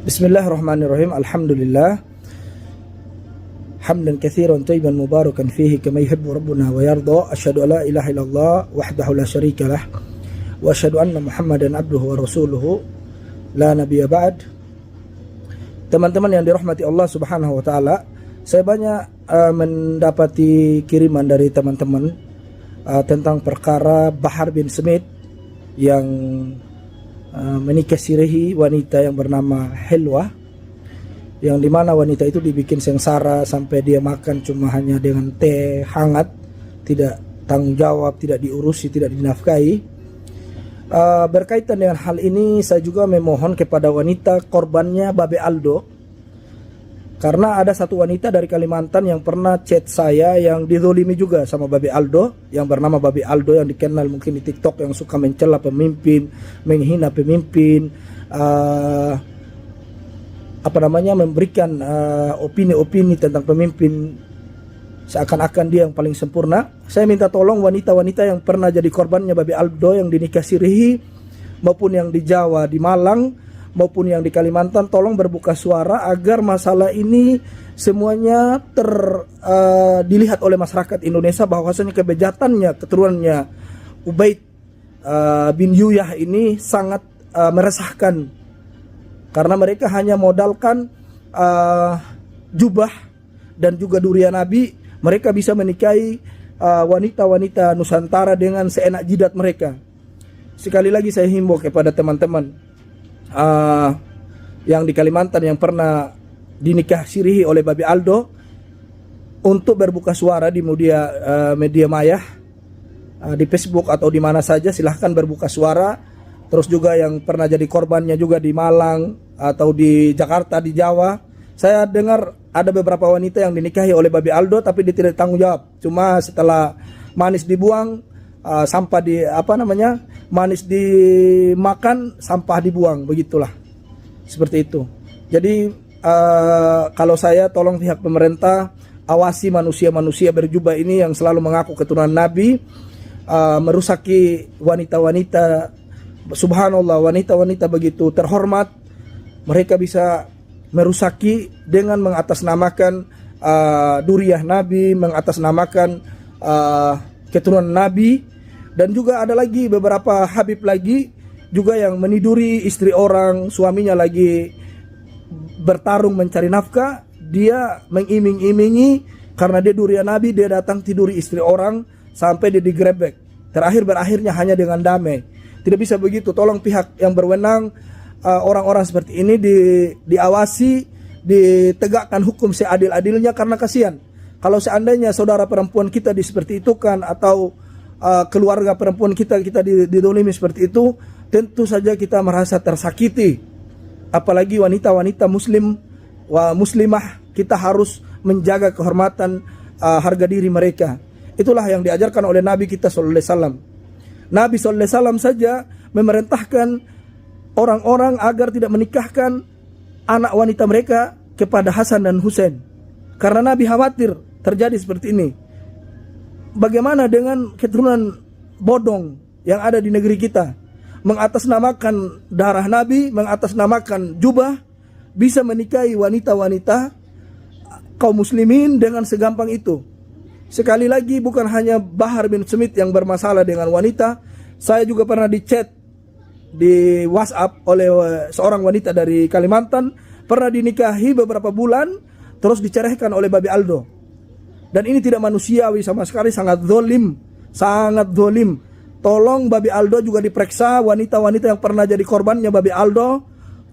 Bismillahirrahmanirrahim. Alhamdulillah. Hamdan katsiran thayyiban mubarakan fihi kama yuhibbu rabbuna wa yarda. Asyhadu an la ilaha illallah wahdahu la syarikalah wa asyhadu anna Muhammadan abduhu wa rasuluhu la nabiyya ba'd. Teman-teman yang dirahmati Allah Subhanahu wa taala, saya banyak mendapati kiriman dari teman-teman tentang perkara Bahar bin Smith yang menikasihi wanita yang bernama Helwa, yang dimana wanita itu dibikin sengsara sampai dia makan cuma hanya dengan teh hangat, tidak tanggung jawab, tidak diurusi, tidak dinafkahi. Berkaitan dengan hal ini, saya juga memohon kepada wanita korbannya Babe Aldo, karena ada satu wanita dari Kalimantan yang pernah chat saya yang dizolimi juga sama Babe Aldo, yang bernama Babe Aldo, yang dikenal mungkin di TikTok, yang suka mencela pemimpin, menghina pemimpin, memberikan opini-opini tentang pemimpin seakan-akan dia yang paling sempurna. Saya minta tolong wanita-wanita yang pernah jadi korbannya Babe Aldo, yang dinikasihi maupun yang di Jawa, di Malang, maupun yang di Kalimantan, tolong berbuka suara agar masalah ini semuanya dilihat oleh masyarakat Indonesia bahwasanya kebejatannya, keturunannya Ubaid bin Yuyah ini sangat meresahkan, karena mereka hanya modalkan jubah dan juga durian Nabi, mereka bisa menikahi wanita-wanita Nusantara dengan seenak jidat mereka. Sekali lagi saya himbau kepada teman-teman yang di Kalimantan yang pernah dinikasihi oleh Babe Aldo untuk berbuka suara di media maya, di Facebook atau di mana saja, silahkan berbuka suara. Terus juga yang pernah jadi korbannya juga di Malang atau di Jakarta, di Jawa, saya dengar ada beberapa wanita yang dinikahi oleh Babe Aldo tapi dia tidak tanggung jawab, cuma setelah manis dibuang, sampah manis dimakan, sampah dibuang, begitulah, seperti itu. Jadi kalau saya tolong pihak pemerintah awasi manusia-manusia berjubah ini yang selalu mengaku keturunan Nabi, merusaki wanita-wanita. Subhanallah, wanita-wanita begitu terhormat, mereka bisa merusaki dengan mengatasnamakan duriah Nabi, mengatasnamakan keturunan Nabi. Dan juga ada lagi beberapa Habib lagi juga yang meniduri istri orang, suaminya lagi bertarung mencari nafkah, dia mengiming-imingi karena dia durian Nabi, dia datang tiduri istri orang sampai dia digrebek. Berakhirnya hanya dengan damai. Tidak bisa begitu. Tolong pihak yang berwenang, orang-orang seperti ini diawasi, ditegakkan hukum seadil-adilnya, karena kasihan kalau seandainya saudara perempuan kita seperti itu kan, atau keluarga perempuan kita didolimi seperti itu, tentu saja kita merasa tersakiti. Apalagi wanita-wanita muslimah, kita harus menjaga kehormatan, harga diri mereka. Itulah yang diajarkan oleh Nabi kita sallallahu alaihi wasallam. Nabi sallallahu alaihi wasallam saja memerintahkan orang-orang agar tidak menikahkan anak wanita mereka kepada Hasan dan Husain, karena Nabi khawatir terjadi seperti ini. Bagaimana dengan keturunan bodong yang ada di negeri kita, mengatasnamakan darah Nabi, mengatasnamakan jubah, bisa menikahi wanita-wanita kaum muslimin dengan segampang itu. Sekali lagi, bukan hanya Bahar bin Smith yang bermasalah dengan wanita, saya juga pernah dicat di WhatsApp oleh seorang wanita dari Kalimantan, pernah dinikahi beberapa bulan terus diceraikan oleh Babe Aldo. Dan ini tidak manusiawi sama sekali, sangat zalim, sangat zalim. Tolong Babe Aldo juga diperiksa, wanita-wanita yang pernah jadi korbannya Babe Aldo,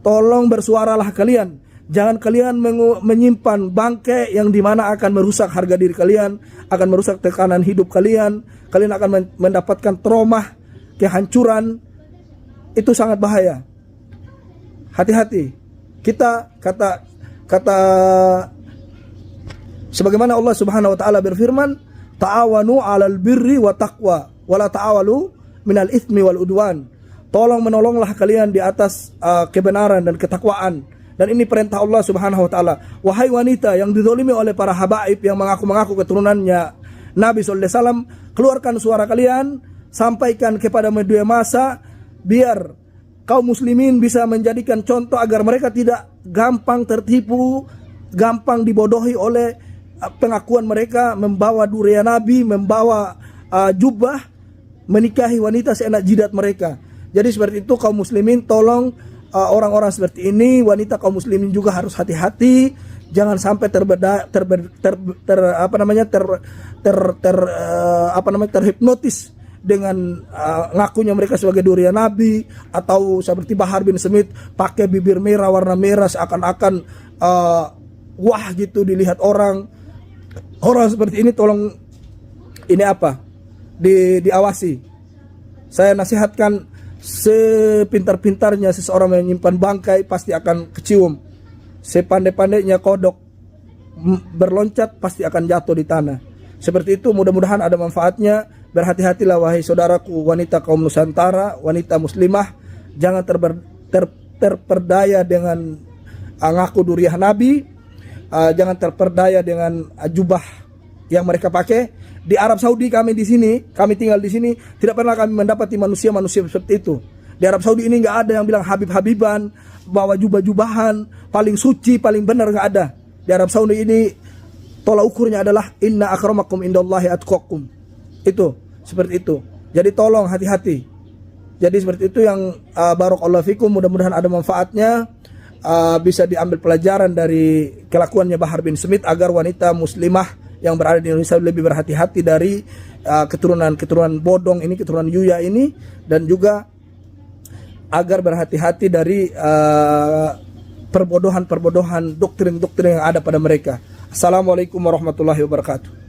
tolong bersuaralah kalian. Jangan kalian menyimpan bangke yang dimana akan merusak harga diri kalian, akan merusak tekanan hidup kalian. Kalian akan mendapatkan trauma, kehancuran. Itu sangat bahaya. Hati-hati. Kita kata sebagaimana Allah Subhanahu wa taala berfirman, ta'awanu 'alal birri wa taqwa wa la ta'awalu minal itsmi wal udwan. Tolong menolonglah kalian di atas kebenaran dan ketakwaan. Dan ini perintah Allah Subhanahu wa taala. Wahai wanita yang dizalimi oleh para habaib yang mengaku-mengaku keturunannya Nabi sallallahu alaihi wasallam, keluarkan suara kalian, sampaikan kepada media massa biar kaum muslimin bisa menjadikan contoh agar mereka tidak gampang tertipu, gampang dibodohi oleh pengakuan mereka membawa durian Nabi, membawa jubah, menikahi wanita seenak jidat mereka. Jadi seperti itu kaum muslimin, tolong orang-orang seperti ini, wanita kaum muslimin juga harus hati-hati, jangan sampai terhipnotis dengan ngakunya mereka sebagai durian Nabi, atau seperti Bahar bin Smith pakai bibir merah, warna merah, seakan-akan wah gitu dilihat orang. Orang seperti ini tolong diawasi. Saya nasihatkan, sepintar-pintarnya seseorang menyimpan bangkai pasti akan kecium. Sepandai-pandainya kodok berloncat pasti akan jatuh di tanah. Seperti itu, mudah-mudahan ada manfaatnya. Berhati-hatilah wahai saudaraku wanita kaum Nusantara, wanita muslimah, jangan terperdaya dengan ngaku durian Nabi, jangan terperdaya dengan jubah yang mereka pakai. Di Arab Saudi kami tinggal di sini, tidak pernah kami mendapati manusia-manusia seperti itu. Di Arab Saudi ini nggak ada yang bilang Habib-Habiban, bawa jubah-jubahan, paling suci, paling benar, nggak ada. Di Arab Saudi ini tolak ukurnya adalah inna akramakum indallahi atqakum. Itu seperti itu. Jadi tolong hati-hati. Jadi seperti itu yang barakallahu fikum, mudah-mudahan ada manfaatnya. Bisa diambil pelajaran dari kelakuannya Bahar bin Smith agar wanita muslimah yang berada di Indonesia lebih berhati-hati dari keturunan bodong ini, keturunan Yuya ini, dan juga agar berhati-hati dari perbodohan-perbodohan doktrin-doktrin yang ada pada mereka. Assalamualaikum warahmatullahi wabarakatuh.